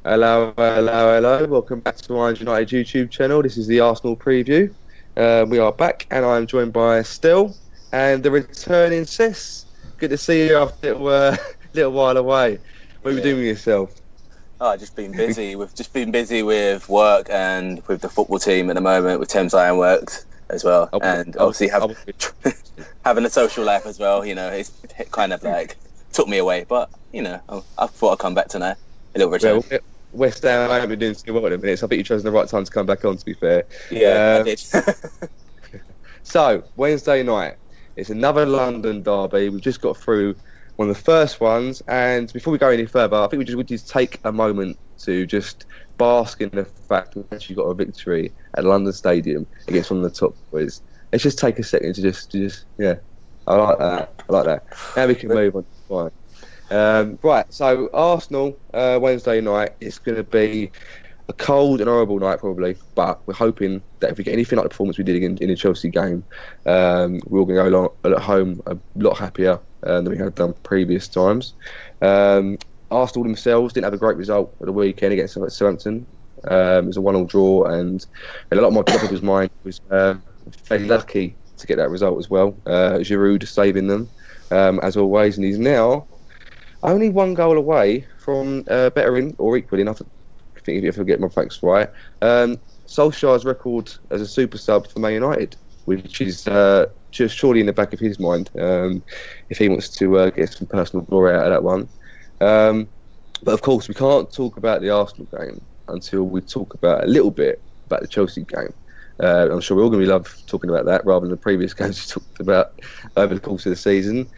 Hello, hello, hello. Welcome back to Lions United YouTube channel. This is the Arsenal preview. We are back, and I'm joined by Still and the returning Sis. Good to see you after a little while away. What are you doing with yourself? Oh, I've just been busy. We've just been busy with work and with the football team at the moment, with Thames Ironworks as well, and obviously having a social life as well. You know, it's kind of like took me away, but you know, I thought I'd come back tonight. A little return. Well, West Ham, I haven't been doing too well in a minute, so I think you've chosen the right time to come back on, to be fair. Yeah, I did. So, Wednesday night, it's another London derby. We've just got through one of the first ones, and before we go any further, I think we just take a moment to just bask in the fact we've actually got a victory at London Stadium against one of the top boys. Let's just take a second to just yeah, I like that. Now we can move on. Fine. Right, so Arsenal Wednesday night, it's going to be a cold and horrible night probably, but we're hoping that if we get anything like the performance we did in the Chelsea game, we're all going to go at home a lot happier than we had done previous times. Arsenal themselves didn't have a great result at the weekend against Southampton. It was a 1-1 draw, and a lot of my people's mind was very lucky to get that result as well. Giroud saving them as always, and he's now only one goal away from bettering or equaling. I think if I get my facts right, Solskjaer's record as a super sub for Man United, which is just surely in the back of his mind if he wants to get some personal glory out of that one. But of course, we can't talk about the Arsenal game until we talk about a little bit about the Chelsea game. I'm sure we're all going to love talking about that rather than the previous games we talked about over the course of the season.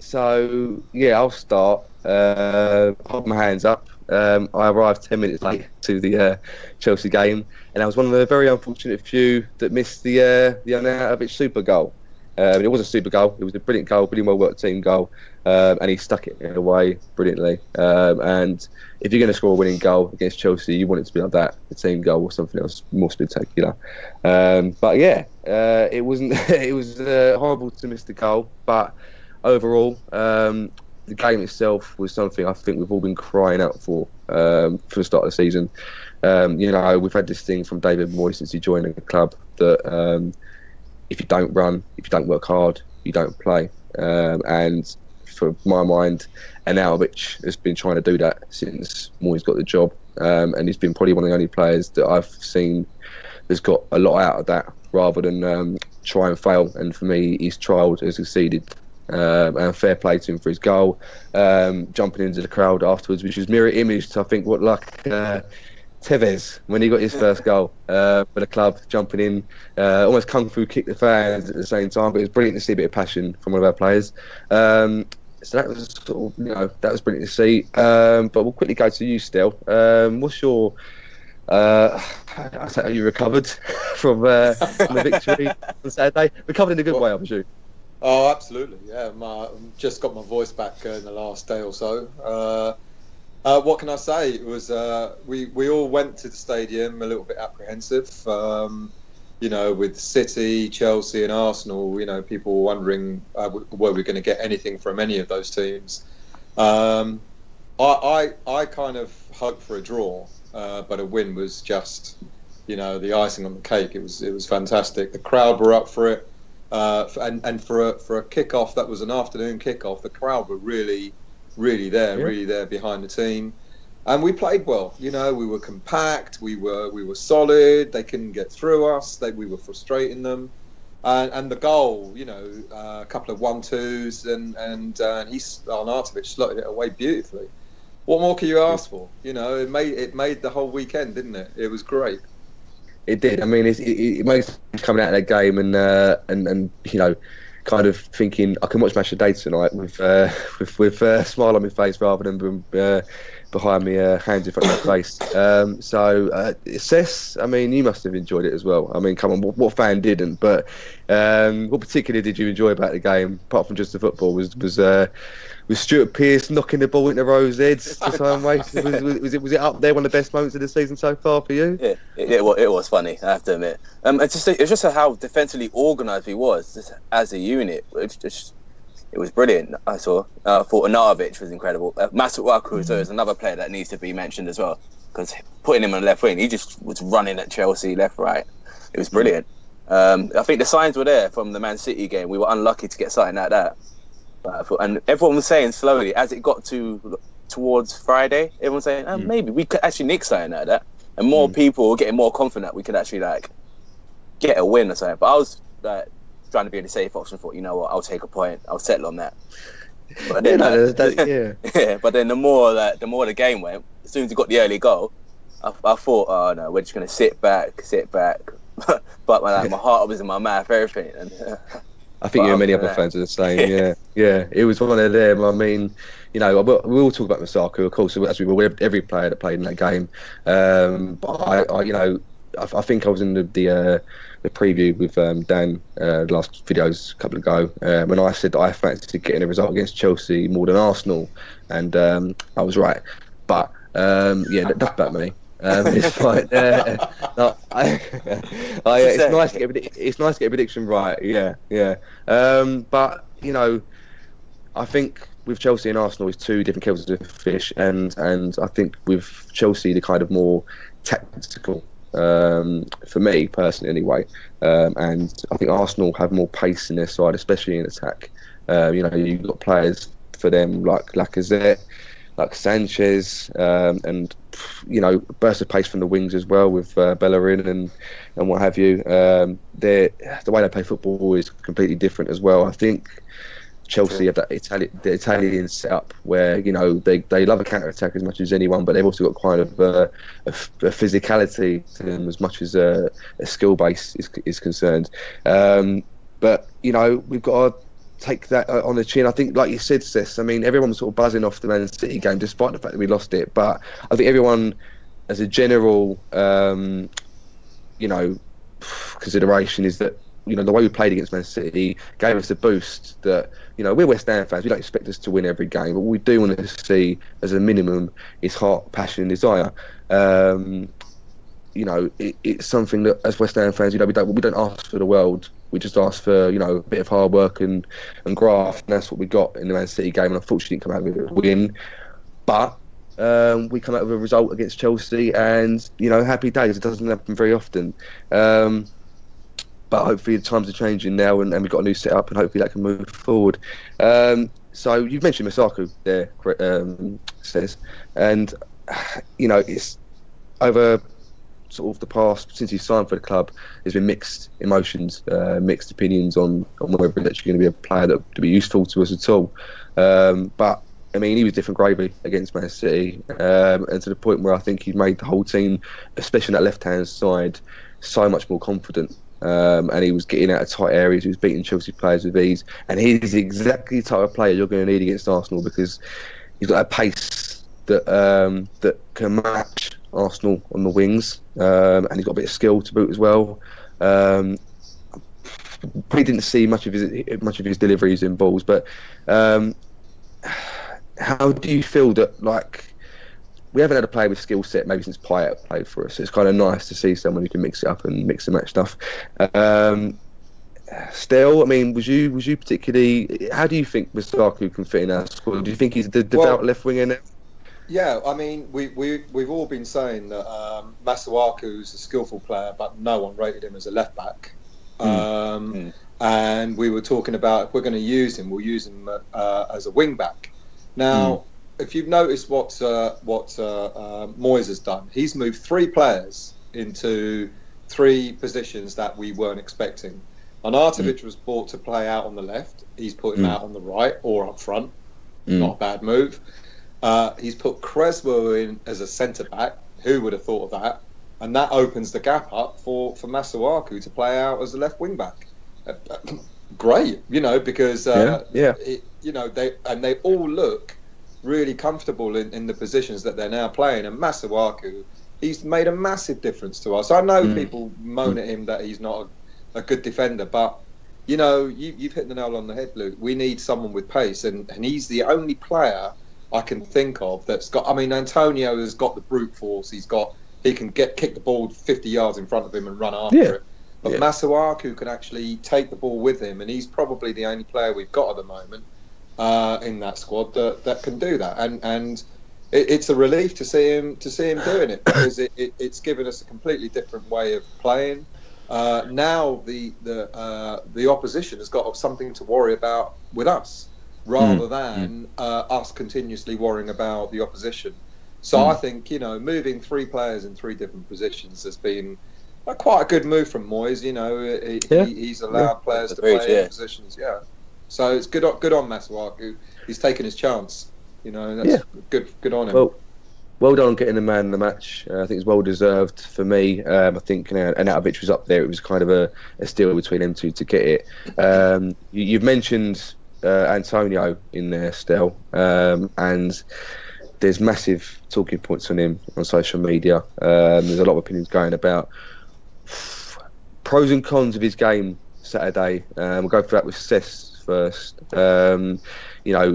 So yeah, I'll start. Hold my hands up. I arrived 10 minutes late to the Chelsea game, and I was one of the very unfortunate few that missed the Arnautovic super goal. It was a super goal. It was a brilliant goal, really well worked team goal, and he stuck it away brilliantly. And if you're going to score a winning goal against Chelsea, you want it to be like that, the team goal or something else more spectacular. But yeah, it wasn't. It was horrible to miss the goal, but overall, the game itself was something I think we've all been crying out for the start of the season. You know, we've had this thing from David Moyes since he joined the club that if you don't run, if you don't work hard, you don't play. And for my mind, Arnautovic has been trying to do that since Moyes got the job. And he's been probably one of the only players that I've seen that's got a lot out of that rather than try and fail. And for me, he's trialled, has succeeded. And fair play to him for his goal, jumping into the crowd afterwards, which was mirror image to I think what Tevez when he got his first goal for the club, jumping in, almost kung fu kick the fans at the same time. But it was brilliant to see a bit of passion from one of our players. So that was sort of, that was brilliant to see. But we'll quickly go to you still. What's your are you recovered from the victory on Saturday? Recovered in a good way, I presume. Oh, absolutely, yeah. Just got my voice back in the last day or so. What can I say? It was we all went to the stadium a little bit apprehensive. You know, with City, Chelsea, and Arsenal. You know, people were wondering were we going to get anything from any of those teams. I kind of hoped for a draw, but a win was just, you know, the icing on the cake. It was fantastic. The crowd were up for it. And for a kickoff that was an afternoon kickoff, the crowd were really there behind the team, and we played well. You know, we were compact, we were solid. They couldn't get through us. We were frustrating them, and the goal, you know, a couple of 1-2s, and Arnautovic slotted it away beautifully. What more can you ask for? You know, it made the whole weekend, didn't it? It was great. It did. I mean, it makes coming out of that game and you know, kind of thinking I can watch Match of the Day tonight with a smile on my face rather than behind me, hands in front of my face. So, Cess, I mean, you must have enjoyed it as well. I mean, come on, what fan didn't? But what particularly did you enjoy about the game, apart from just the football? Was Stuart Pearce knocking the ball into Rowe's heads to try and waste? Was it up there, one of the best moments of the season so far for you? Yeah, it was funny, I have to admit. It's just how defensively organised he was, just as a unit. It's just it was brilliant. I thought Arnautovic was incredible. Masuaku is another player that needs to be mentioned as well, because putting him on the left wing, he just was running at Chelsea left, right. It was brilliant. I think the signs were there from the Man City game. We were unlucky to get something like that. And everyone was saying slowly, as it got towards Friday, everyone was saying, maybe we could actually nick something like that. And more people were getting more confident we could actually like get a win or something. But I was like trying to be in the safe option. Thought, you know what, I'll take a point. I'll settle on that. But then, but then the more the game went, as soon as we got the early goal, I thought, oh no, we're just gonna sit back. But my heart was in my mouth, everything. And I think you and many other fans are the same. Yeah. It was one of them. I mean, you know, we all talk about Masuaku, of course, as we will with every player that played in that game. But I think I was in the preview with Dan last videos a couple ago when I said that I fancied getting a result against Chelsea more than Arsenal, and I was right. But that's about me. It's fine. It's nice to get a prediction right. Yeah. But you know, I think with Chelsea and Arsenal, it's two different kettles of fish, and I think with Chelsea, the kind of more tactical. For me personally, anyway, and I think Arsenal have more pace in their side, especially in attack. You know, you've got players for them like Lacazette, like Sanchez, and you know, burst of pace from the wings as well with Bellerin and what have you. The way they play football is completely different as well. I think Chelsea have that Italian setup where, you know, they love a counter attack as much as anyone, but they've also got kind of a physicality to them as much as a skill base is concerned. But you know, we've got to take that on the chin. I think, like you said, Sis, I mean, everyone was sort of buzzing off the Man City game despite the fact that we lost it. But I think everyone, as a general, you know, consideration is that, you know, the way we played against Man City gave us a boost that, you know, we're West Ham fans. We don't expect us to win every game, but what we do want to see as a minimum is heart, passion and desire. You know, it's something that as West Ham fans, you know, we don't ask for the world. We just ask for, you know, a bit of hard work and graft, and that's what we got in the Man City game, and unfortunately didn't come out with a win. But we come out with a result against Chelsea, and, you know, happy days. It doesn't happen very often. But hopefully the times are changing now, and we've got a new setup, and hopefully that can move forward. So you've mentioned Masuaku there, Says, and, you know, it's over sort of the past, since he's signed for the club, there's been mixed emotions, mixed opinions on whether it's actually going to be a player that to be useful to us at all. But I mean, he was different gravy against Man City, and to the point where I think he made the whole team, especially on that left-hand side, so much more confident. And he was getting out of tight areas. He was beating Chelsea players with ease, and he's exactly the type of player you're going to need against Arsenal, because he's got that pace that can match Arsenal on the wings, and he's got a bit of skill to boot as well. Probably didn't see much of his deliveries in balls, but how do you feel that, like, we haven't had a player with skill set maybe since Payet played for us? So it's kind of nice to see someone who can mix it up and mix and match stuff. Still, I mean, was you particularly? How do you think Masuaku can fit in our squad? Do you think he's the devout left winger now? Yeah, I mean, we've all been saying that Masuaku's a skillful player, but no one rated him as a left back. And we were talking about, if we're going to use him, we'll use him as a wing back. Now, if you've noticed what Moyes has done, he's moved 3 players into 3 positions that we weren't expecting. Arnautovic was brought to play out on the left. He's put him out on the right or up front. Not a bad move. He's put Creswell in as a centre back. Who would have thought of that? And that opens the gap up for Masuaku to play out as a left wing back. Great, you know, because you know, they all look really comfortable in the positions that they're now playing. And Masuaku, he's made a massive difference to us. I know people moan at him that he's not a good defender, but you know, you've hit the nail on the head, Luke. We need someone with pace, and he's the only player I can think of that's got. I mean, Antonio has got the brute force. He can kick the ball 50 yards in front of him and run after it. But Masuaku can actually take the ball with him, and he's probably the only player we've got at the moment in that squad that can do that, and it's a relief to see him doing it, because it's given us a completely different way of playing. Now the opposition has got something to worry about with us, rather than us continuously worrying about the opposition. So I think, moving 3 players in 3 different positions has been quite a good move from Moyes. He's allowed players to play in positions. Yeah, so it's good on Masuaku. He's taken his chance. That's good on him. Well done on getting the man in the match. I think it's well deserved for me. I think Arnautovic was up there. It was kind of a steal between them two to get it. You've mentioned Antonio in there still, and there's massive talking points on him on social media. There's a lot of opinions going about pros and cons of his game Saturday. We'll go for that with Cess first.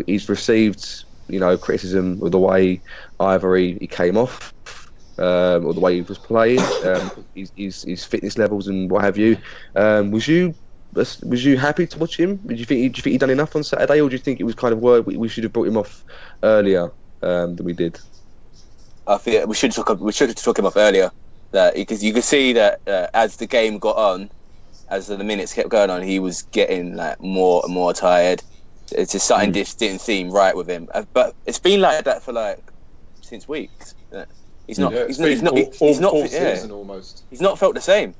He's received criticism of the way either he came off or the way he was playing, his fitness levels and what have you. Was you happy to watch him? Do you think he done enough on Saturday, or do you think it was kind of we should have brought him off earlier than we did? I think we should have took him off earlier. Because you could see that as the game got on, as the minutes kept going on, he was getting more and more tired. It's just something just didn't seem right with him. But it's been like that for since weeks. He's not season almost. He's not felt the same,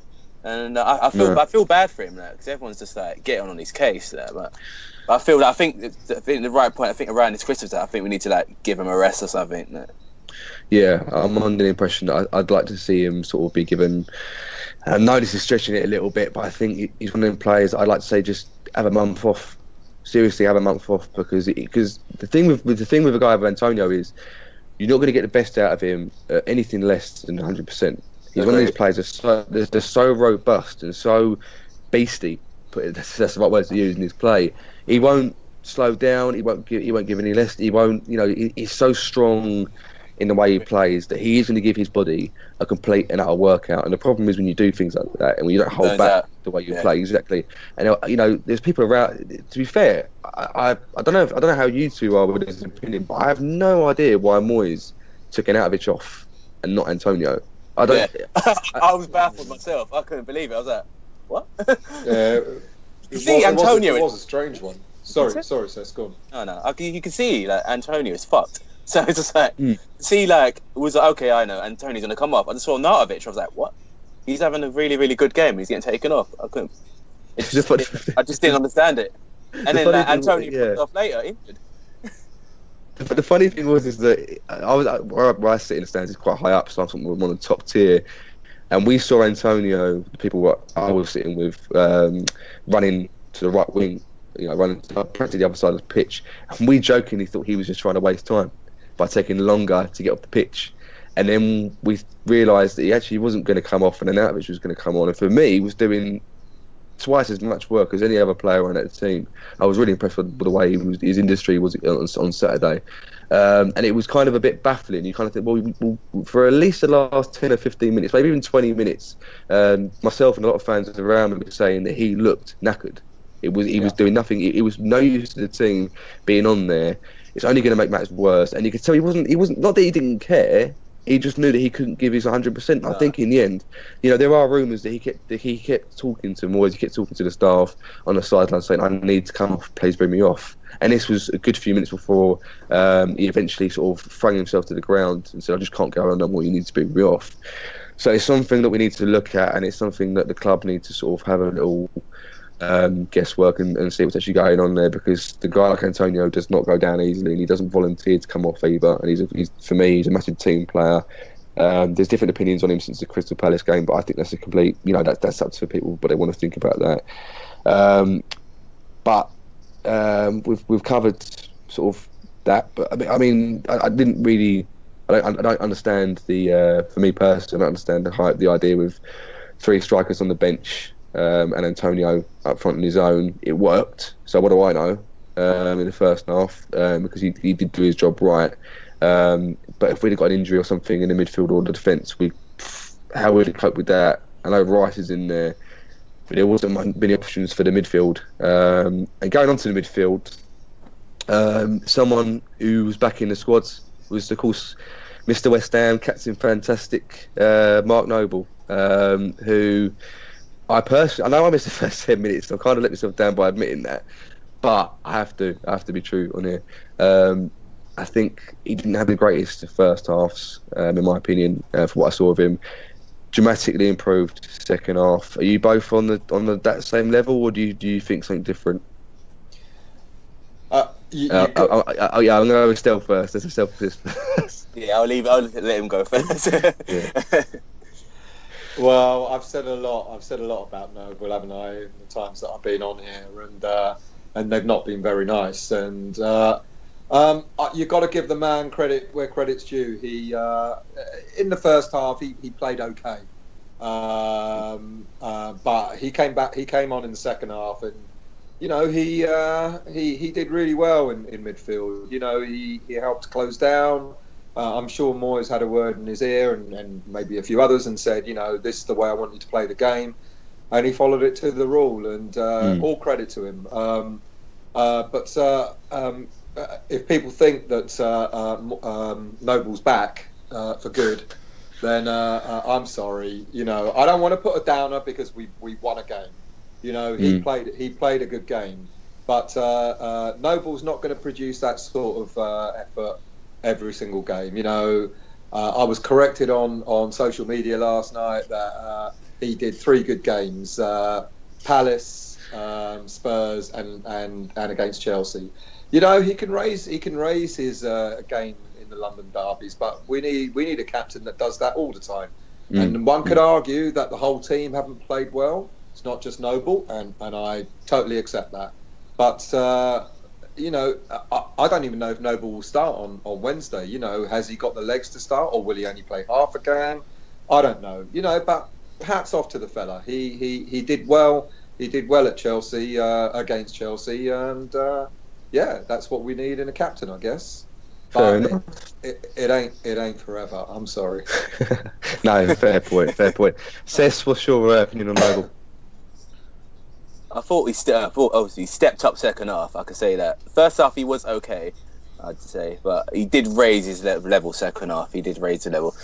and I feel bad for him because everyone's just getting on his case. But I think the right point. I think around this Christmas, I think we need to give him a rest or something. Yeah, I'm under the impression that I'd like to see him sort of be given. I know this is stretching it a little bit, but I think he's one of them players I'd like to say just have a month off. Seriously, have a month off, because the thing with a guy like Antonio is you're not going to get the best out of him at anything less than 100%. He's one of these players they're so robust and so beastie. That's the right word to use in his play. He won't slow down. He won't give any less. He won't. He's so strong in the way he plays that he is going to give his body a complete and utter workout. And the problem is when you do things like that and when you don't hold back the way you play, exactly. And there's people around. To be fair, I don't know how you two are with this opinion, but I have no idea why Moyes took Arnautovic off and not Antonio. I don't. Yeah. I was baffled myself. I couldn't believe it. I was like, what? Antonio. It was a strange one. Sorry, Seth, go on. No. You can see Antonio is fucked. So it's just it was okay, I know Antonio's going to come off. I just saw Arnautovic. I was like, what? He's having a really, really good game. He's getting taken off. I couldn't. I just didn't understand it. And then Antonio put off later, injured. The funny thing is that where I sit in the stands is quite high up, so I'm on the top tier. And we saw Antonio, the people I was sitting with, running to the right wing, running to the other side of the pitch. And we jokingly thought he was just trying to waste time by taking longer to get off the pitch. And then we realised that he actually wasn't going to come off and Arnautovic was going to come on. And for me, he was doing twice as much work as any other player on that team. I was really impressed with the way his industry was on Saturday. And it was kind of a bit baffling. You kind of think, well, for at least the last 10 or 15 minutes, maybe even 20 minutes, myself and a lot of fans around me were saying that he looked knackered. He was doing nothing. It was no use to the team being on there. It's only going to make matters worse. And you could tell he wasn't. Not that he didn't care. He just knew that he couldn't give his 100%. I think in the end, there are rumours that he kept talking to Moyes. He kept talking to the staff on the sideline, saying, "I need to come off. Please bring me off." And this was a good few minutes before he eventually sort of flung himself to the ground and said, "I just can't go on no more. You need to bring me off." So it's something that we need to look at, and it's something that the club need to sort of have a little guesswork and see what's actually going on there, because the guy like Antonio does not go down easily, and he doesn't volunteer to come off either. And for me, he's a massive team player. There's different opinions on him since the Crystal Palace game, but I think that's a complete, that's up to people what they want to think about that. But we've covered sort of that. But I mean, I didn't really. I don't understand the. For me personally, I don't understand the idea with 3 strikers on the bench. And Antonio up front on his own. It worked. So what do I know in the first half? Because he did do his job right. But if we'd have got an injury or something in the midfield or the defence, how would we cope with that? I know Rice is in there, but there wasn't many options for the midfield. And going on to the midfield, Someone who was back in the squads was, of course, Mr. West Ham, Captain Fantastic, Mark Noble, who I know I missed the first 10 minutes, so I kind of let myself down by admitting that, but I have to be true on here. I think he didn't have the greatest first halves, in my opinion, for what I saw of him. Dramatically improved second half. Are you both on that same level, or do you think something different? I'm going to go with Stell first. There's a self-assist first. Yeah, I'll let him go first. Well, I've said a lot about Noble, haven't I, in the times that I've been on here, and they've not been very nice. And you've got to give the man credit where credit's due. He in the first half he played okay, but he came on in the second half, and he did really well in midfield. He helped close down. I'm sure Moyes had a word in his ear, and maybe a few others, and said, this is the way I want you to play the game, and he followed it to the rule, and all credit to him. But if people think that Noble's back for good, then I'm sorry. I don't want to put a downer because we won a game. He played a good game, but Noble's not going to produce that sort of effort every single game. I was corrected on social media last night that he did 3 good games: Palace, Spurs, and against Chelsea. He can raise his game in the London derbies, but we need a captain that does that all the time. And one could argue that the whole team haven't played well. It's not just Noble, and I totally accept that. But I don't even know if Noble will start on Wednesday. Has he got the legs to start, or will he only play half a game? I don't know. But hats off to the fella. He did well. He did well at Chelsea, against Chelsea, and that's what we need in a captain, I guess. Fair enough. It ain't forever. I'm sorry. No, fair point. Cess, what's your opinion on Noble? I thought obviously he stepped up second half. I could say that. First half he was okay, I'd say, but he did raise his level second half. He did raise the level.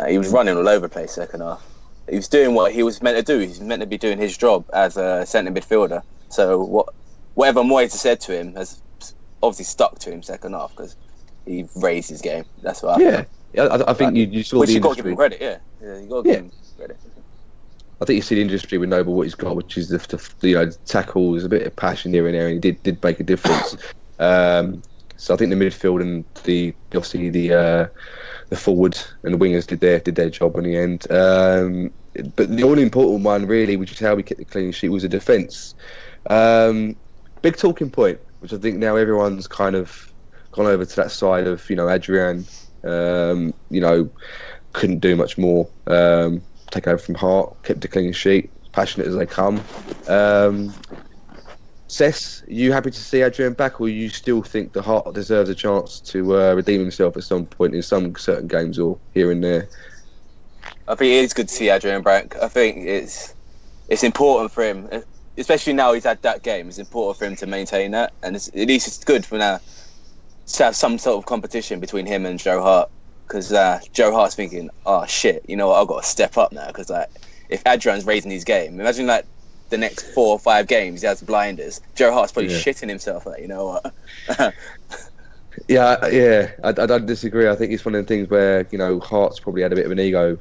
He was running all over the place second half. He was doing what he was meant to do. He's meant to be doing his job as a centre midfielder. So whatever Moyes said to him has obviously stuck to him second half, because he raised his game. That's what I think. I think you saw which the you got to give industry. him credit. Yeah, you got to give him credit. I think you see the industry with Noble what he's got, which is the tackles, a bit of passion here and there, and he did make a difference. So I think the midfield and the forward and the wingers did their job in the end. But the all important one really, which is how we kept the clean sheet, was the defence. Big talking point, which I think now everyone's kind of gone over to that side of Adrian. Couldn't do much more. Take over from Hart, kept the clean sheet, passionate as they come. Cess, are you happy to see Adrian back, or you still think the Hart deserves a chance to redeem himself at some point in some certain games or here and there? I think it is good to see Adrian back. I think it's important for him, especially now he's had that game. It's important for him to maintain that, and at least it's good for now to have some sort of competition between him and Joe Hart. Because Joe Hart's thinking, oh shit, I've got to step up now. Because if Adrian's raising his game, imagine the next 4 or 5 games he has blinders. Joe Hart's probably shitting himself. Yeah, I don't disagree. I think it's one of the things where Hart's probably had a bit of an ego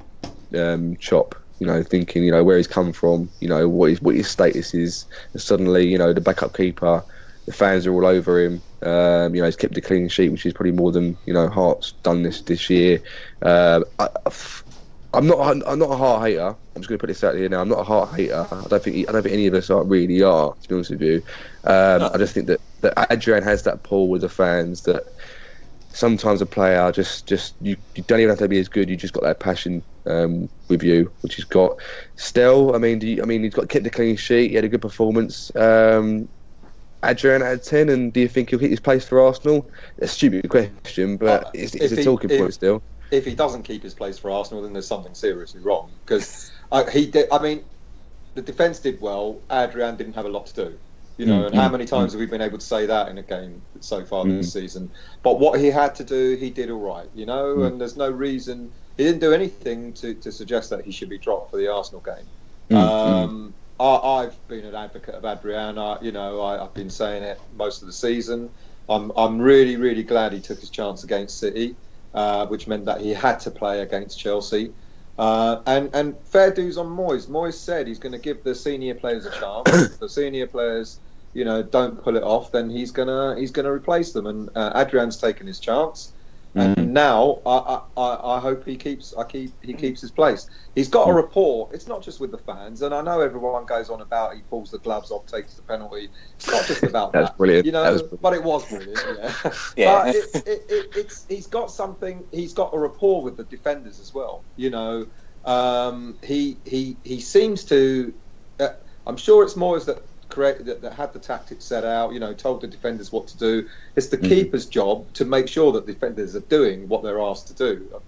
chop. Thinking where he's come from, what his status is, and suddenly the backup keeper, the fans are all over him. He's kept a clean sheet, which is probably more than Hart's done this year. I'm not a Hart hater. I'm just going to put this out here now. I'm not a Hart hater. I don't think any of us really are. To be honest with you, I just think that Adrian has that pull with the fans that sometimes a player just you don't even have to be as good. You just got that passion with you, which he's got. Still, he's kept a clean sheet. He had a good performance. Adrian out of 10, and do you think he'll hit his place for Arsenal? A stupid question, but it's a talking point still. If he doesn't keep his place for Arsenal, then there's something seriously wrong. Because he did. The defence did well. Adrian didn't have a lot to do. You know, and how many times have we been able to say that in a game so far this season? But what he had to do, he did all right, you know, and there's no reason. He didn't do anything to suggest that he should be dropped for the Arsenal game. I've been an advocate of Adrian. I've been saying it most of the season. I'm really, really glad he took his chance against City, which meant that he had to play against Chelsea. And fair dues on Moyes. Moyes said he's going to give the senior players a chance. If the senior players, don't pull it off, then he's gonna replace them. And Adrian's taken his chance. And now I hope he keeps his place. He's got a rapport. It's not just with the fans, and I know everyone goes on about he pulls the gloves off, takes the penalty. It's not just about that. Brilliant. But it was brilliant. Yeah. But he's got something. He's got a rapport with the defenders as well. He seems to. I'm sure it's Moyes that had the tactics set out, told the defenders what to do. It's the keeper's job to make sure that defenders are doing what they're asked to do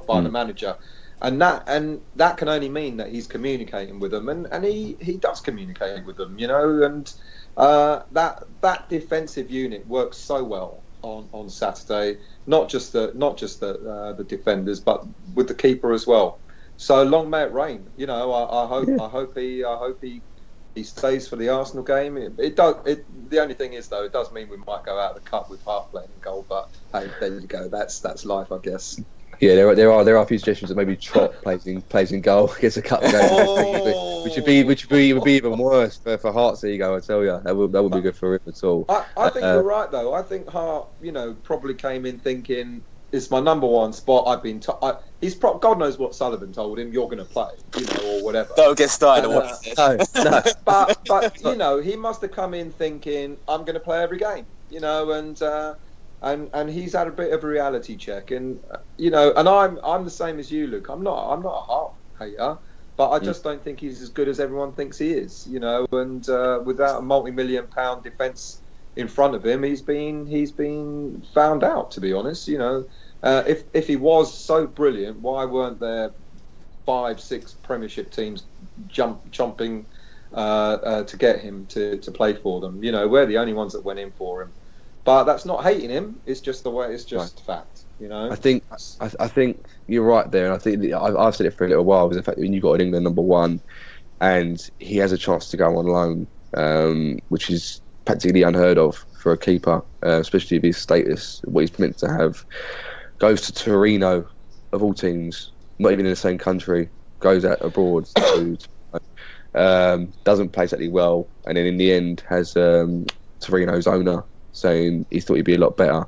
by the manager, and that can only mean that he's communicating with them, and he does communicate with them, and that defensive unit works so well on Saturday. Not just the defenders, but with the keeper as well. So long may it rain. I hope he stays for the Arsenal game. The only thing is, though, it does mean we might go out of the cup with Hart playing in goal. But hey, there you go. That's life, I guess. Yeah, there are a few suggestions that maybe Trott plays in goal against a cup game, which would be even worse for Hart's ego. I tell you, that would be good for him at all. I think you're right, though. I think Hart, probably came in thinking, it's my number one spot. I've been. God knows what Sullivan told him. You're going to play, or whatever. Don't get started. No. But he must have come in thinking, I'm going to play every game, and he's had a bit of a reality check, and and I'm the same as you, Luke. I'm not a Hart hater, but I just don't think he's as good as everyone thinks he is, and without a multi-million-pound defence in front of him, he's been found out, to be honest. If he was so brilliant, why weren't there 5-6 Premiership teams chomping to get him to play for them? We're the only ones that went in for him. But that's not hating him. It's just the way. It's just fact. I think you're right there, and I think I've said it for a little while. Was the fact that when you got an England number one, and he has a chance to go on loan, which is practically unheard of for a keeper, especially if his status, what he's meant to have, goes to Torino, of all teams, not even in the same country, goes out abroad, doesn't play exactly well, and then in the end has Torino's owner saying he thought he'd be a lot better.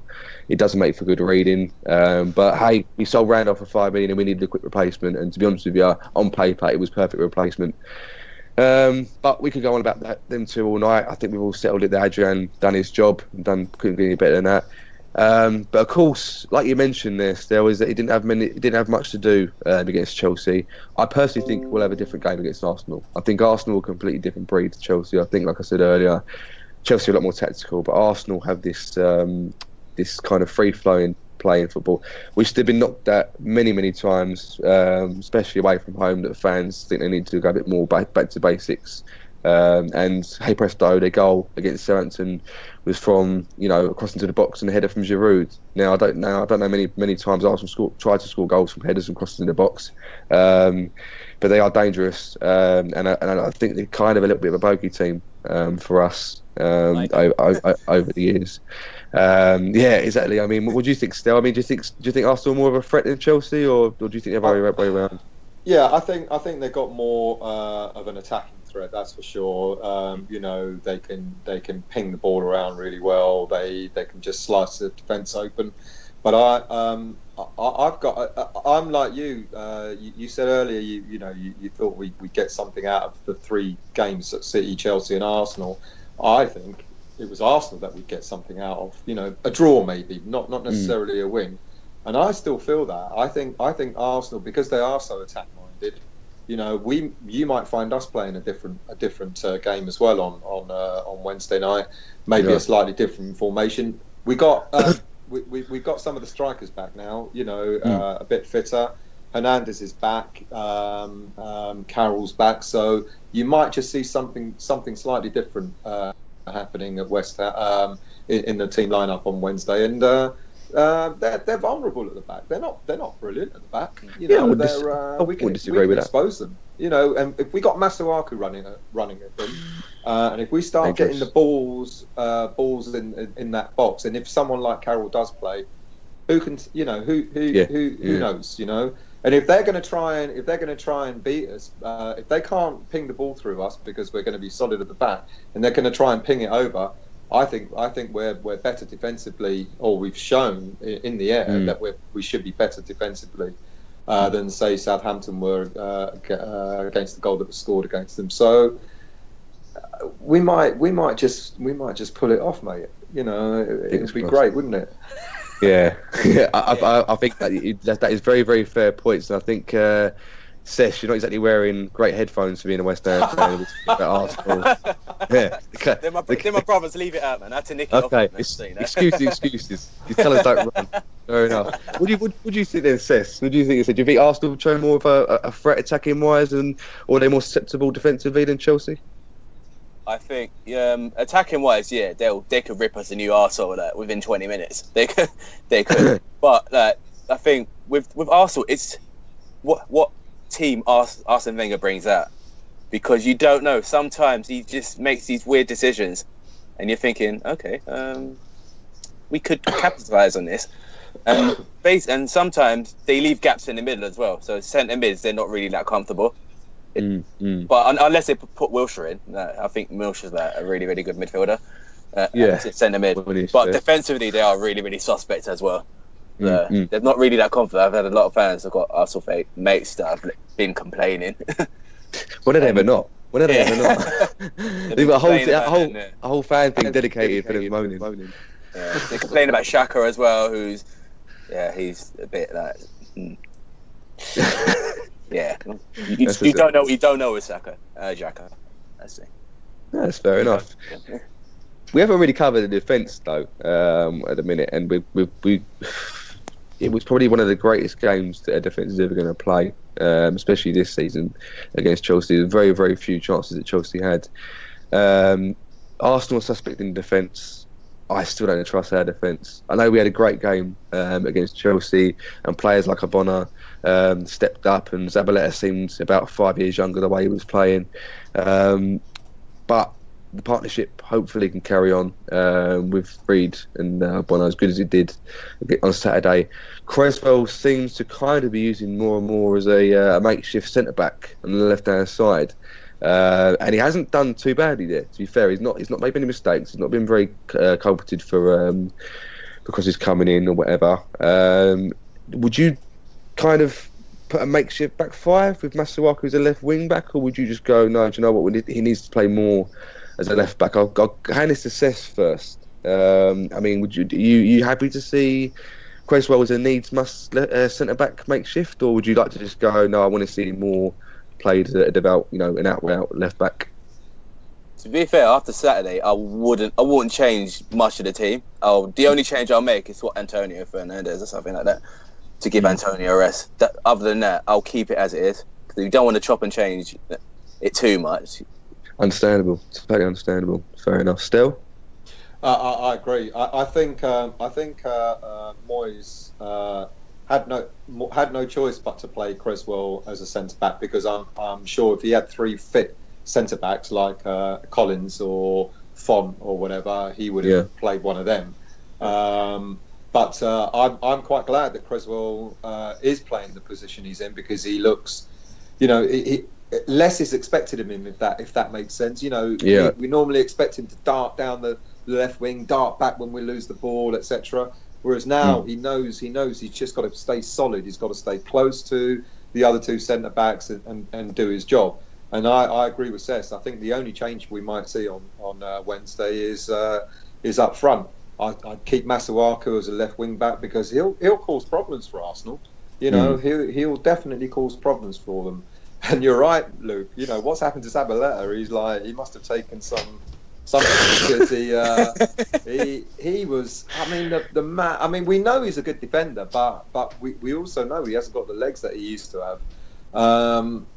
It doesn't make for good reading, but hey, we sold Randolph for $5 million and we needed a quick replacement, and to be honest with you, on paper it was perfect replacement. But we could go on about them two all night. I think we've all settled it that Adrian done his job and couldn't be any better than that. But of course, like you mentioned, he didn't have much to do against Chelsea. I personally think we'll have a different game against Arsenal. I think Arsenal are a completely different breed to Chelsea. I think, like I said earlier, Chelsea are a lot more tactical, but Arsenal have this kind of free-flowing play in football, which they've been knocked at many times, especially away from home, that fans think they need to go a bit more back to basics. And hey presto, their goal against Southampton was from across into the box and a header from Giroud. Now I don't know many times Arsenal tried to score goals from headers and crosses in the box, but they are dangerous, and I think they're kind of a little bit of a bogey team for us over the years. Yeah, exactly. I mean, what do you think, Stel? I mean, do you think Arsenal are more of a threat than Chelsea, or do you think they're way around? Yeah, I think they've got more of an attacking threat, that's for sure. They can ping the ball around really well. They can just slice the defence open. But I'm like you. You said earlier, you thought we'd get something out of the 3 games at City, Chelsea, and Arsenal. I think it was Arsenal that we'd get something out of. A draw maybe, not necessarily a win. And I still feel that. I think Arsenal, because they are so attack-minded, you might find us playing a different game as well on Wednesday night. Maybe a slightly different formation. We got we've got some of the strikers back now. A bit fitter. Hernandez is back. Carroll's back. So you might just see something slightly different happening at West Ham in the team lineup on Wednesday, and they're vulnerable at the back. They're not brilliant at the back. You know, we can expose them. You know, and if we got Masuaku running at them, and if we start getting the balls in that box, and if someone like Carroll does play, who can, you know, who knows, you know. And if they're going to try and beat us, if they can't ping the ball through us because we're going to be solid at the back, and they're going to try and ping it over, I think we're better defensively, or we've shown in the air that we should be better defensively than say Southampton were against the goal that was scored against them. So we might just pull it off, mate. You know, it would be great, wouldn't it? Yeah, I think that is very, very fair points. And I think, Sesh, you're not exactly wearing great headphones for being a West Ham fan. Arsenal. Yeah. They're my brothers, leave it out, man. I had to nick it off. Okay, excuses. You tell us don't run. Fair enough. What do you think then, Sesh? What do you think? Do you think Arsenal show more of a threat attacking wise, or are they more susceptible defensively than Chelsea? I think attacking wise, yeah, they could rip us a new arsehole within 20 minutes. They could. But I think with Arsenal, it's what team Arsene Wenger brings out, because you don't know. Sometimes he just makes these weird decisions, and you're thinking, okay, we could capitalize on this. And sometimes they leave gaps in the middle as well. So centre mids, they're not really that comfortable. But unless they put Wilshere in, I think Wilshere's a really, really good midfielder. Centre mid. But defensively, they are really, really suspect as well. They're not really that confident. I've had a lot of fans who've got Arsenal mates that have been complaining. When are they ever not? They've got a whole fan thing dedicated for them moaning. Yeah, they complain about Xhaka as well, he's a bit like. Yeah, you don't know with Xhaka. That's fair enough. We haven't really covered the defence though at the minute, and it was probably one of the greatest games that a defence is ever going to play, especially this season against Chelsea. There were very, very few chances that Chelsea had. Arsenal suspect in defence. I still don't trust our defence. I know we had a great game against Chelsea, and players like Abona stepped up, and Zabaleta seemed about 5 years younger the way he was playing. But the partnership hopefully can carry on with Reed and Abona as good as it did on Saturday. Cresswell seems to kind of be using more and more as a makeshift centre-back on the left-hand side. And he hasn't done too badly there, to be fair. He's not made any mistakes. He's not been very culpated for because he's coming in or whatever. Would you kind of put a makeshift back five with Masuaku as a left wing back, or would you just go, no, do you know what, he needs to play more as a left back? I'll hand this to Seth first. I mean, are you happy to see Cresswell as a needs-must centre back makeshift, or would you like to just go, no, I want to see more played at about, an out left back? To be fair, after Saturday, I wouldn't change much of the team. The only change I'll make is Antonio Fernandez or something like that, to give Antonio a rest. Other than that, I'll keep it as it is, because you don't want to chop and change it too much. Understandable, totally understandable. Fair enough. Still, I agree. I think Moyes had no choice but to play Cresswell as a centre back, because I'm sure if he had three fit centre backs like Collins or Font or whatever, he would have played one of them. But I'm quite glad that Cresswell is playing the position he's in, because he looks, less is expected of him, if that makes sense. We normally expect him to dart down the left wing, dart back when we lose the ball, etc. Whereas now he knows he's just got to stay solid. He's got to stay close to the other two centre backs and do his job. And I agree with Cess. I think the only change we might see on Wednesday is up front. I'd keep Masuaku as a left wing back, because he'll cause problems for Arsenal. He'll definitely cause problems for them. And you're right, Luke. What's happened to Zabaleta? He must have taken something, because he was. I mean, the man. I mean, we know he's a good defender, but we also know he hasn't got the legs that he used to have.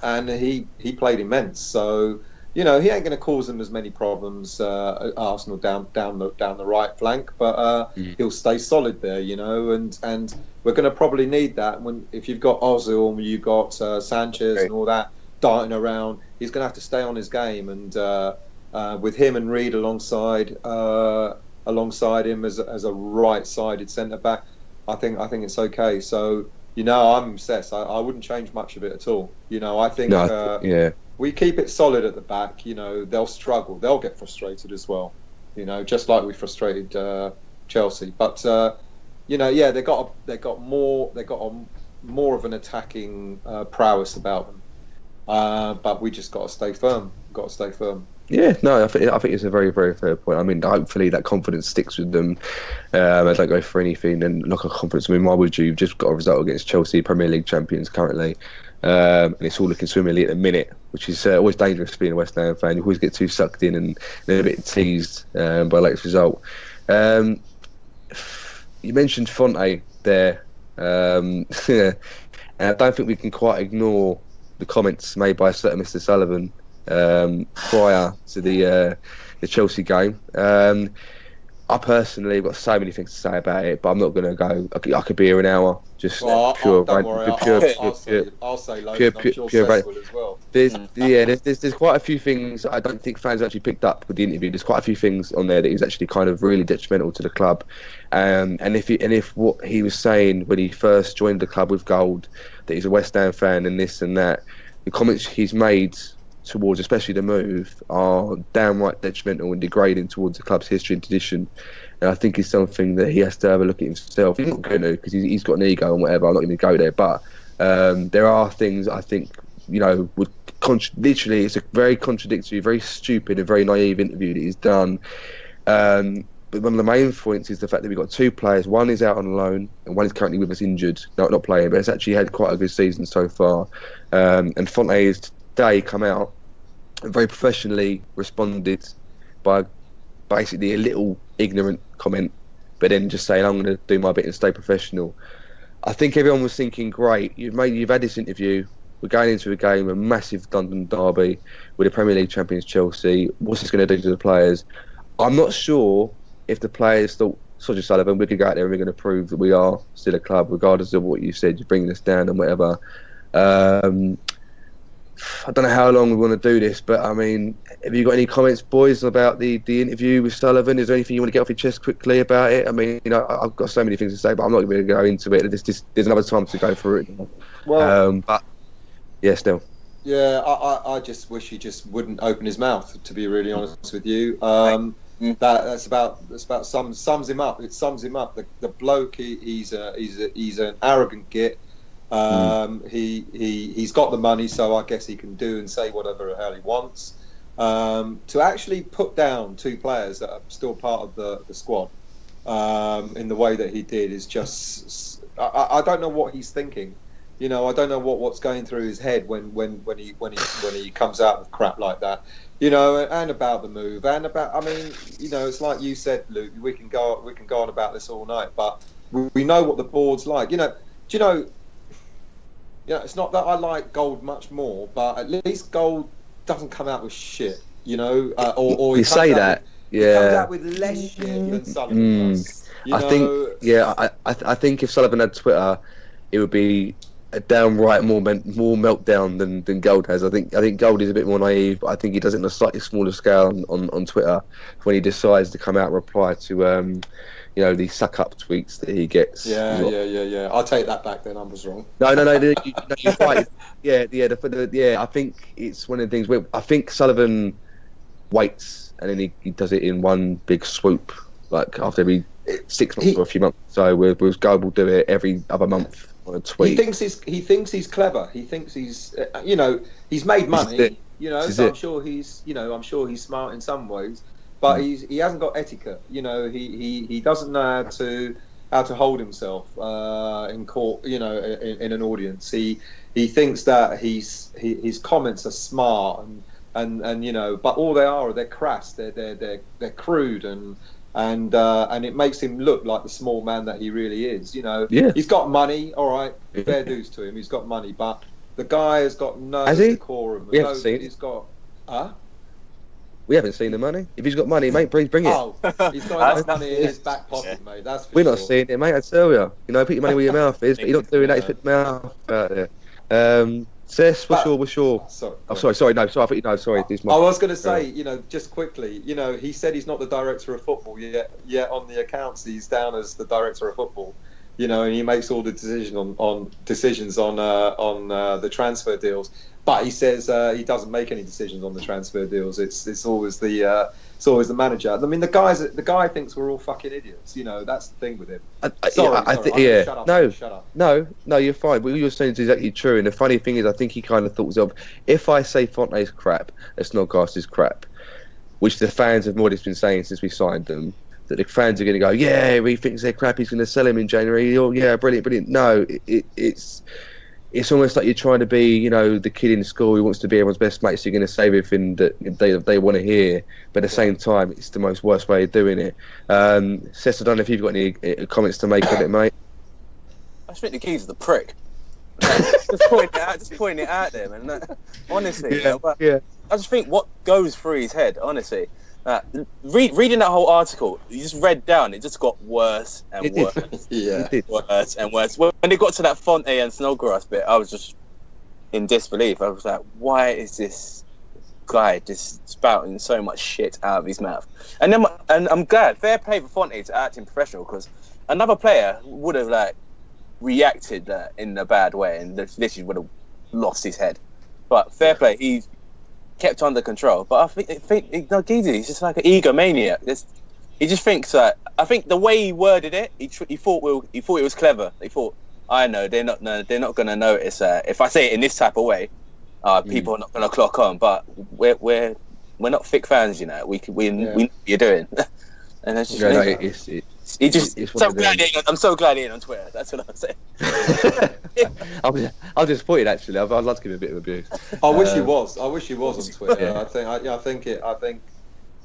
And he played immense. So you know, he ain't going to cause them as many problems at Arsenal down the right flank, but he'll stay solid there, you know, and we're going to probably need that if you've got Ozil, you've got Sanchez and all that darting around. He's going to have to stay on his game, and with him and Reed alongside him as a right-sided centre back, I think it's okay. So, you know, I'm obsessed. I wouldn't change much of it at all. You know, I think we keep it solid at the back. You know, they'll struggle. They'll get frustrated as well. You know, just like we frustrated Chelsea. But you know, yeah, they got more of an attacking prowess about them. But we just got to stay firm. Yeah, no, I think it's a very, very fair point. I mean, hopefully that confidence sticks with them. They don't go for anything and knock on confidence. I mean, why would you? You've just got a result against Chelsea, Premier League champions currently, and it's all looking swimmingly at the minute, which is always dangerous being a West Ham fan. You always get too sucked in and a bit teased by the latest result. You mentioned Fonte there, and I don't think we can quite ignore the comments made by a certain Mr. Sullivan prior to the Chelsea game. I personally have got so many things to say about it, but I'm not going to go. I could be here an hour just pure. Don't worry, I'll say loads. I'm sure Seth will as well. There's quite a few things I don't think fans actually picked up with the interview. There's quite a few things on there that is actually kind of really detrimental to the club. And if what he was saying when he first joined the club with gold, that he's a West Ham fan and this and that, the comments he's made towards especially the move are downright detrimental and degrading towards the club's history and tradition, and I think it's something that he has to have a look at himself. He's not going to, because he's got an ego and whatever. I'm not going to go there, but there are things I think, you know, would literally, it's a very contradictory, very stupid and very naive interview that he's done. But one of the main points is the fact that we've got two players. One is out on loan and one is currently with us injured, not playing, but it's actually had quite a good season so far. And Fonte has today come out and very professionally responded by basically a little ignorant comment, but then just saying, I'm going to do my bit and stay professional. I think everyone was thinking, great, you've had this interview, we're going into a game, a massive London derby with the Premier League champions Chelsea. What's this going to do to the players? I'm not sure if the players thought, Sodger Sullivan, we could go out there and we're going to prove that we are still a club, regardless of what you said, you're bringing us down and whatever. I don't know how long we want to do this, but I mean, have you got any comments, boys, about the interview with Sullivan? Is there anything you want to get off your chest quickly about it? I mean, you know, I've got so many things to say, but I'm not going to go into it. There's another time to go through it. Well, but yeah, still. Yeah, I just wish he just wouldn't open his mouth, to be really honest with you. That's about sums him up. It sums him up. The bloke, he's an arrogant git. He's got the money, so I guess he can do and say whatever the hell he wants. To actually put down two players that are still part of the squad in the way that he did is just, I don't know what he's thinking. You know, I don't know what's going through his head when he comes out with crap like that. You know, and about the move, and about, I mean, you know, it's like you said, Luke. We can go on about this all night, but we know what the board's like. You know, do you know? Yeah, it's not that I like Gold much more, but at least Gold doesn't come out with shit, you know. Or you say that, he comes out with less shit than Sullivan does. I think if Sullivan had Twitter, it would be a downright more meltdown than Gold has. I think Gold is a bit more naive, but I think he does it on a slightly smaller scale on Twitter when he decides to come out and reply to you know, the suck-up tweets that he gets. Yeah. I'll take that back then. I was wrong. No, you're right. Yeah. I think it's one of the things where I think Sullivan waits and then he does it in one big swoop, like after every 6 months or a few months. So whereas Gold will do it every other month on a tweet. He thinks he's clever. He thinks he's, you know, he's made money. You know, so I'm sure he's smart in some ways. But he hasn't got etiquette, you know. He doesn't know how to hold himself in court, you know, in an audience. He thinks that his comments are smart and you know, but all they're crass, they're crude and it makes him look like the small man that he really is. You know, He's got money, all right, fair dues to him. He's got money, but the guy has got no decorum. We haven't seen it. He's got, We haven't seen the money. If he's got money, mate, please bring it. Oh, he's got enough money in his back pocket, mate. That's for We're sure. not seeing it, mate. I tell you. You know, put your money where your mouth is, but you're not doing that. You put your mouth out there. Cess, what's your? Sorry. Oh, sorry. No, sorry. I thought you know. Sorry. I was going to say, you know, just quickly, you know, he said he's not the director of football yet. Yet on the accounts, he's down as the director of football. You know, and he makes all the decisions on the transfer deals. But he says he doesn't make any decisions on the transfer deals. It's always the manager. I mean, the guy thinks we're all fucking idiots. You know, that's the thing with him. Shut up. No, you're fine. What you're saying is exactly true. And the funny thing is, I think he kind of thought of, if I say Fonte's crap, Snodgrass is crap, which the fans have more or less been saying since we signed them, that the fans are going to go, yeah, he thinks they're crap, he's going to sell him in January. Oh, yeah, brilliant. No, it's almost like you're trying to be, you know, the kid in school who wants to be everyone's best mate, so you're going to say everything that they want to hear, but at the same time, it's the most worst way of doing it. Seth, I don't know if you've got any comments to make on it, mate. I just think the keys are the prick. just pointing it out there, man. Honestly, yeah. I just think what goes through his head, honestly. Reading that whole article, you just read down, it just got worse and worse. Yeah. Worse and worse. When it got to that Fonte and Snodgrass bit, I was just in disbelief. I was like, why is this guy just spouting so much shit out of his mouth? And I'm glad, fair play for Fonte to acting professional, because another player would have like reacted in a bad way and literally would have lost his head. But fair play, he kept under control. But I think he's just like an egomaniac. He just thinks that. I think the way he worded it, he thought it was clever. He thought, I know they're not going to notice if I say it in this type of way, people are not going to clock on. But we're not thick fans, you know. We know what you're doing, and that's just. I'm so glad he ain't on Twitter. That's what I'm saying. I'll just put it. Actually, I'd love to give him a bit of abuse. I wish he was on Twitter. Yeah. I think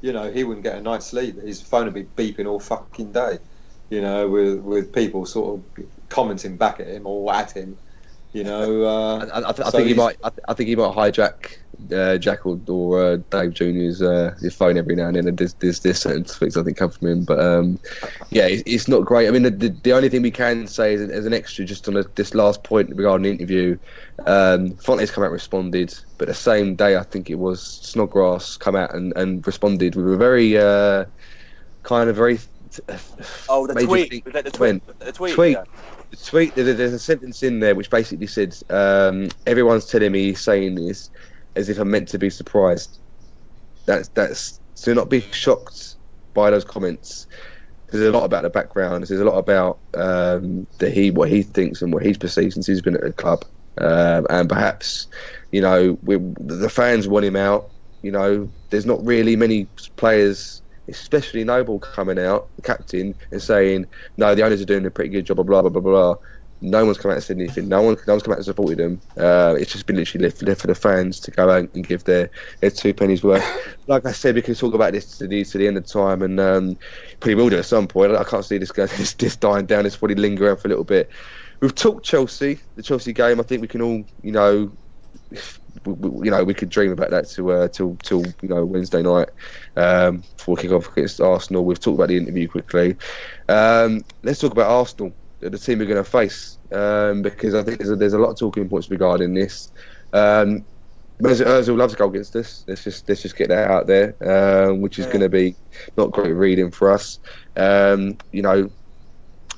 you know, he wouldn't get a night's sleep. His phone would be beeping all fucking day. You know, with people sort of commenting back at him or at him. You know, I think he might hijack Jack or Dave Jr.'s his phone every now and then, and there's certain things I think come from him. But yeah, it's not great. I mean, the only thing we can say is, as an extra, just on this last point regarding the interview, Fonte's come out and responded, but the same day I think it was Snodgrass come out and responded with a very the tweet. Was that the tweet? Yeah. The tweet, there's a sentence in there which basically said, everyone's telling me he's saying this as if I'm meant to be surprised. That's to not be shocked by those comments. There's a lot about the background. There's a lot about what he thinks and what he's perceived since he's been at the club. And perhaps, you know, the fans want him out. You know, there's not really many players, especially Noble, coming out, the captain, and saying, no, the owners are doing a pretty good job, blah, blah, blah, blah, blah. No one's come out and said anything. No one's come out and supported them. It's just been literally left for the fans to go out and give their 2 pennies worth. Like I said, we can talk about this to the end of time, and probably will do at some point. I can't see this dying down. It's probably linger around for a little bit. We've talked Chelsea, the Chelsea game. I think we can all, you know, we could dream about that till Wednesday night before kick off against Arsenal. We've talked about the interview quickly. Let's talk about Arsenal, the team we're going to face, because I think there's a lot of talking points regarding this. Mesut Ozil loves to go against us. Let's just get that out there, which is going to be not great reading for us. You know,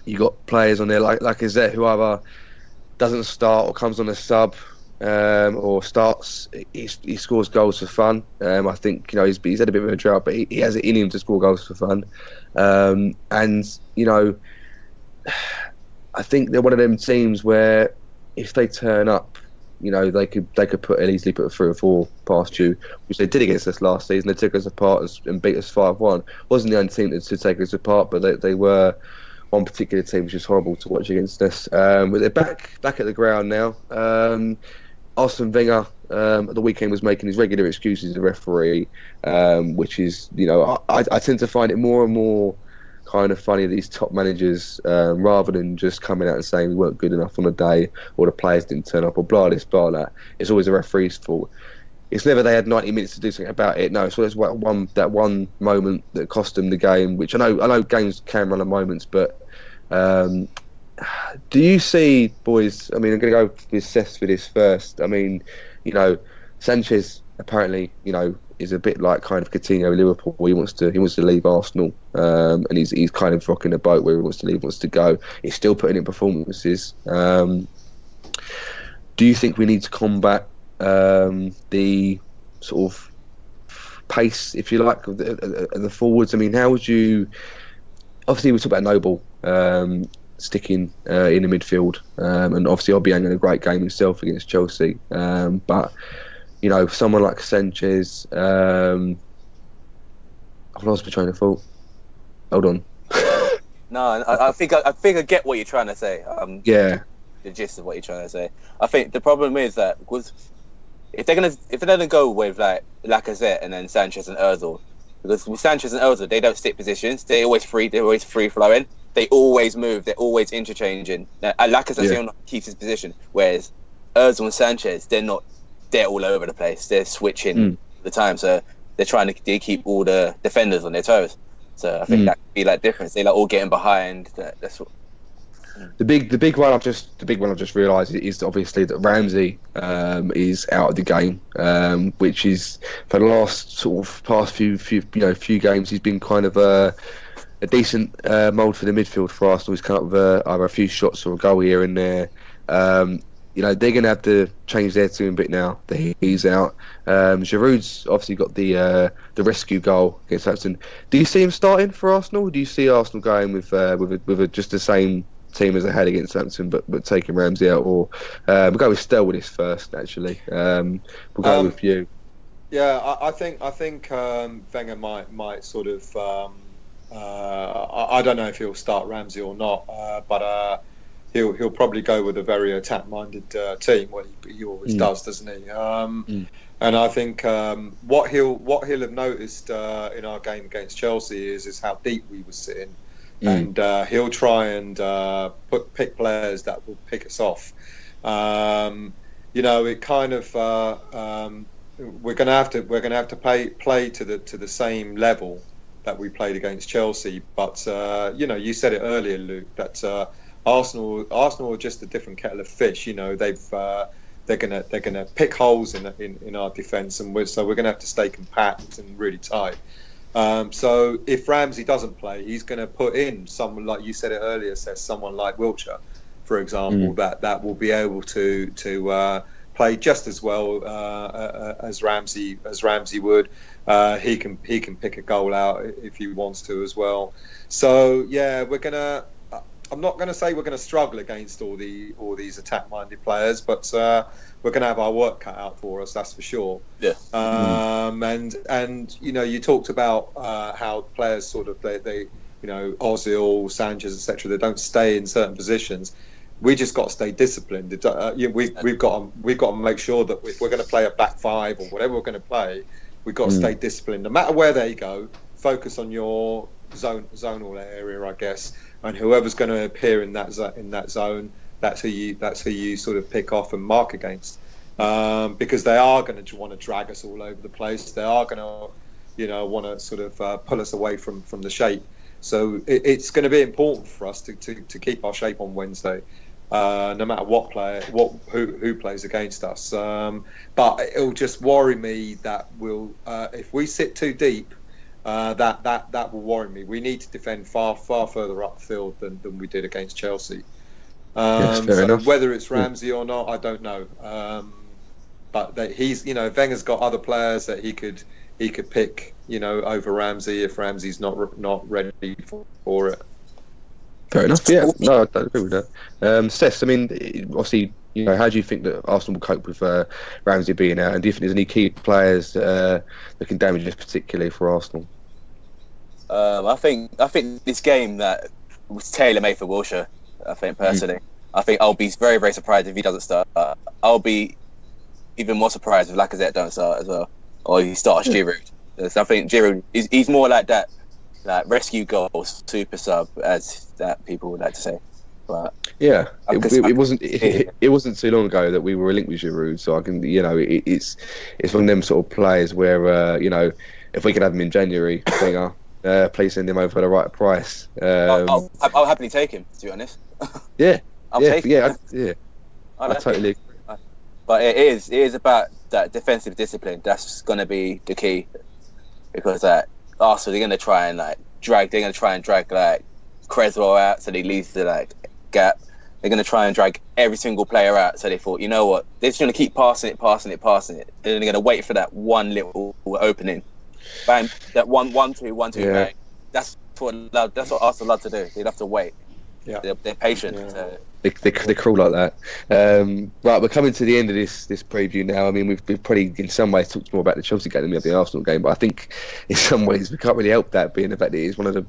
you got players on there like Lacazette, who either doesn't start or comes on a sub. Or starts, he scores goals for fun. I think, you know, he's had a bit of a drought, but he has it in him to score goals for fun. And you know, I think they're one of them teams where if they turn up, you know, they could easily put 3 or 4 past you, which they did against us last season. They took us apart and beat us 5-1. Wasn't the only team to take us apart, but they were one particular team which is horrible to watch against us. But they're back at the ground now. Arsene Wenger at the weekend was making his regular excuses as a referee, which is, you know, I tend to find it more and more kind of funny, these top managers, rather than just coming out and saying we weren't good enough on the day or the players didn't turn up or blah this, blah that. It's always a referee's fault. it's never they had 90 minutes to do something about it. No, so there's that one moment that cost them the game. Which I know games can run on moments, but do you see, boys? I mean, I'm going to go with Seth for this first. I mean, Sanchez apparently, is a bit like kind of Coutinho with Liverpool. He wants to leave Arsenal, and he's kind of rocking the boat where he wants to leave, wants to go. He's still putting in performances. Do you think we need to combat the sort of pace, if you like, of the forwards? I mean, how would you? Obviously, we talk about Noble sticking in the midfield, and obviously Obiang had a great game himself against Chelsea, but. Someone like Sanchez. I've lost my train of thought. Hold on. No, I think I get what you're trying to say. Yeah. The gist of what you're trying to say. I think the problem is that if they're gonna go with like Lacazette and then Sanchez and Ozil, because with Sanchez and Ozil they don't stick positions. They're always free flowing. They always move. They're always interchanging. Lacazette keeps his position, whereas Ozil and Sanchez they're all over the place. They're switching all the time, so they're trying to keep all the defenders on their toes. So I think that could be like difference. They're like all getting behind. That's what. The big one I've just realised is obviously that Ramsey is out of the game, which is for the last past few games he's been kind of a decent mould for the midfield for Arsenal. He's come up with either a few shots or a goal here and there. They're going to have to change their team a bit now that he's out. Giroud's obviously got the rescue goal against Southampton. Do you see him starting for Arsenal? Or do you see Arsenal going with just the same team as they had against Southampton, but taking Ramsey out? Or we'll go with Stell with this first. Actually, we'll go with you. Yeah, I think Wenger might sort of. I don't know if he'll start Ramsey or not, but. He'll probably go with a very attack-minded team. Well, he always does, doesn't he? And I think what he'll have noticed in our game against Chelsea is how deep we were sitting, and he'll try and pick players that will pick us off. It kind of we're going to have to play to the same level that we played against Chelsea. But you said it earlier, Luke, that. Arsenal are just a different kettle of fish. They're gonna pick holes in our defence, and we're gonna have to stay compact and really tight. So if Ramsey doesn't play, he's gonna put in someone like you said it earlier, someone like Wiltshire, for example, that will be able to play just as well as Ramsey would. He can pick a goal out if he wants to as well. So yeah, I'm not going to say we're going to struggle against all these attack-minded players, but we're going to have our work cut out for us. That's for sure. Yeah. And you talked about how players sort of they Ozil, Sanchez, etc. They don't stay in certain positions. We just got to stay disciplined. We've got to make sure that if we're going to play a back five or whatever we're going to play, we've got to stay disciplined. No matter where they go, focus on your zonal area, I guess. And whoever's going to appear in that zone, that's who you sort of pick off and mark against, because they are going to want to drag us all over the place. They are going to, want to sort of pull us away from the shape. So it's going to be important for us to keep our shape on Wednesday, no matter who plays against us. But it'll just worry me that if we sit too deep. That will worry me. We need to defend far further upfield than we did against Chelsea. Fair enough. Whether it's Ramsey or not, I don't know. But he's Wenger's got other players that he could pick over Ramsey if Ramsey's not ready for it. Fair enough. Yeah, no, I agree with that. Seth, I mean, obviously. How do you think that Arsenal will cope with Ramsey being out? And do you think there's any key players that can damage this particularly for Arsenal? I think this game that was tailor-made for Wilshere. I think personally, I think I'll be very, very surprised if he doesn't start. I'll be even more surprised if Lacazette don't start as well, or he starts Giroud. So I think Giroud he's more like that, like rescue goal super sub, as that people would like to say. But yeah, it wasn't too long ago that we were linked with Giroud, so I can, it's one of them sort of players where if we could have him in January, please send him over for the right price. I'll happily take him, to be honest. Yeah, I'll take him. I totally agree. But it is about that defensive discipline. That's going to be the key, because Arsenal, they're going to try and drag like Creswell out, so they leave the gap. They're going to try and drag every single player out, so they thought, you know what, they're just going to keep passing it. And then they're going to wait for that one little opening. Bang, that 1-2, bang. That's what Arsenal love to do. They love to wait. Yeah, they're patient. Yeah. So. They crawl like that. Right, we're coming to the end of this preview now. I mean, we've probably in some ways talked more about the Chelsea game than we have the Arsenal game, but I think in some ways we can't really help that, being the fact that it's one of the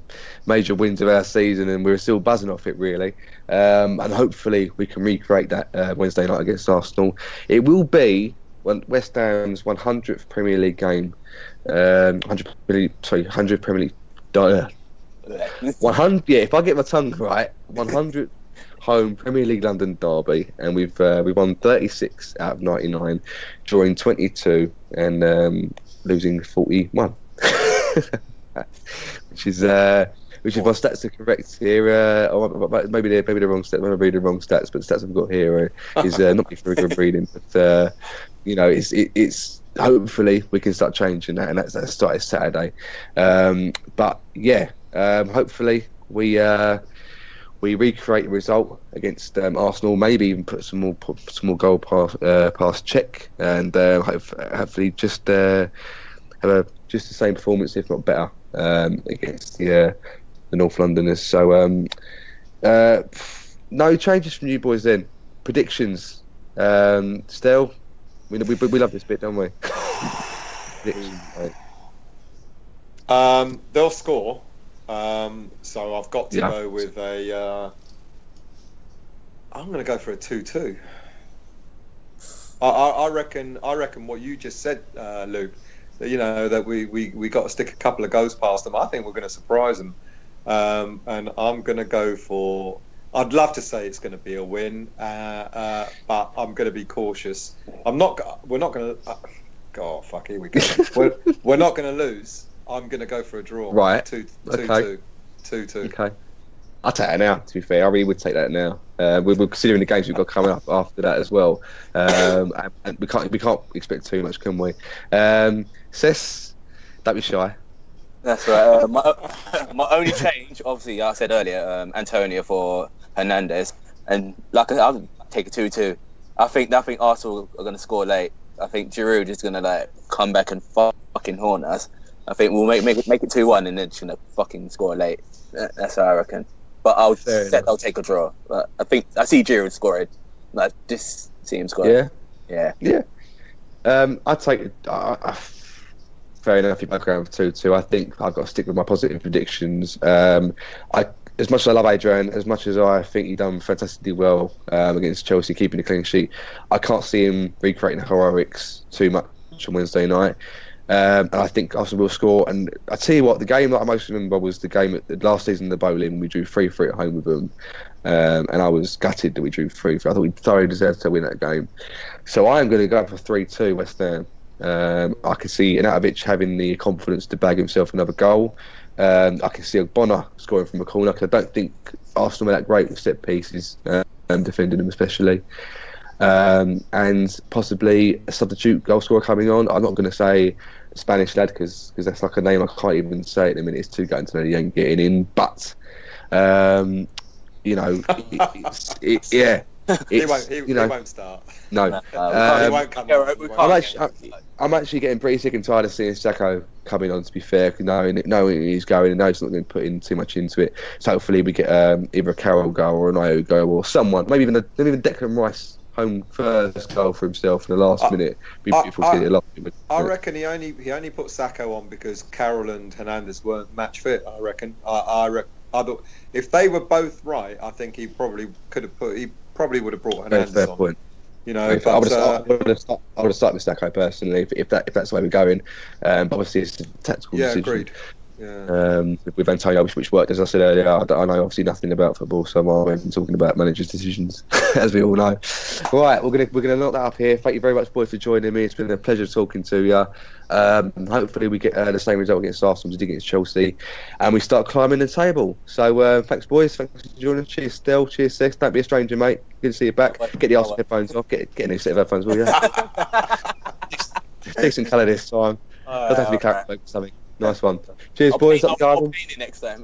major wins of our season and we're still buzzing off it, really. And hopefully we can recreate that Wednesday night against Arsenal. It will be West Ham's 100th Premier League game. 100 Premier League. 100. Yeah, if I get my tongue right, 100. Home Premier League London derby, and we've won 36 out of 99, drawing 22 and losing 41, which is my stats are correct here. Maybe they're wrong stats. Maybe the wrong stats, but the stats I've got here is not very good reading. But it's hopefully we can start changing that, and that started Saturday. But yeah, hopefully we recreate the result against Arsenal. Maybe even put some more goal past Czech, and hopefully just have just the same performance, if not better, against the North Londoners. So no changes from you boys then. Predictions. Still, we love this bit, don't we? Predictions, right. They'll score. So I've got to go with I'm going to go for a 2-2. I reckon what you just said, Luke. That we got to stick a couple of goals past them. I think we're going to surprise them, and I'm going to go for. I'd love to say it's going to be a win, but I'm going to be cautious. We're not going to. God, fuck, here we go. We're not going to lose. I'm going to go for a draw. Right. 2-2. Okay. I'll take that now, to be fair. I really would take that now. We're considering the games we've got coming up after that as well. And we can't expect too much, can we? Cess, don't be shy. That's right. My only change, obviously, I said earlier, Antonio for Hernandez. And I'll take a 2-2. I think Arsenal are going to score late. I think Giroud is going to come back and fucking haunt us. I think we'll make it 2-1 and then just gonna fucking score late. That's how I reckon. But I'll take a draw. But I see Giroud scoring. Just see him scoring. Yeah. I'd take it. Fair enough. If I go for 2-2, I think I've got to stick with my positive predictions. As much as I love Adrian, as much as I think he done fantastically well against Chelsea, keeping the clean sheet, I can't see him recreating the heroics too much on Wednesday night. And I think Arsenal will score. And I tell you what, the game that I most remember was the game at last season in the Bowling when we drew 3-3 at home with them. And I was gutted that we drew 3-3. I thought we thoroughly deserved to win that game. So I am going to go for 3-2 West Ham. I can see Anatovich having the confidence to bag himself another goal. I can see Ogbonna scoring from a corner, because I don't think Arsenal are that great with set pieces, defending them especially. And possibly a substitute goal scorer coming on. I'm not going to say Spanish lad, because that's like a name I can't even say at the minute. It's too going to know he ain't getting in. But he won't start. No, he won't come on. I'm actually getting pretty sick and tired of seeing Sacco coming on, to be fair, knowing he's going and knows he's not going to put in too much into it. So hopefully we get either a Carroll goal or an Io goal or someone, maybe even Declan Rice home first goal for himself in the last minute. Be beautiful to get it last minute. I reckon he only put Sacco on because Carroll and Hernandez weren't match fit. I reckon. I thought if they were both right, I think he probably would have brought Hernandez fair on. Point. I would have started with Sacco personally if that's the way we're going. But obviously it's a tactical decision. Agreed. with Antonio, which worked, as I said earlier. I know obviously nothing about football, so I'm talking about managers' decisions, as we all know. Right, we're gonna knock that up here. Thank you very much, boys, for joining me. It's been a pleasure talking to you. Hopefully we get the same result against Arsenal as we did against Chelsea, and we start climbing the table. So thanks, boys. Thanks for joining. Cheers, Stel. Cheers, Sex. Don't be a stranger, mate. Good to see you back. Get the Arsenal headphones off. Get a new set of headphones, will you? Decent colour this time. Doesn't have to be character something. Nice one. Cheers, boys. Up the garden. Next time.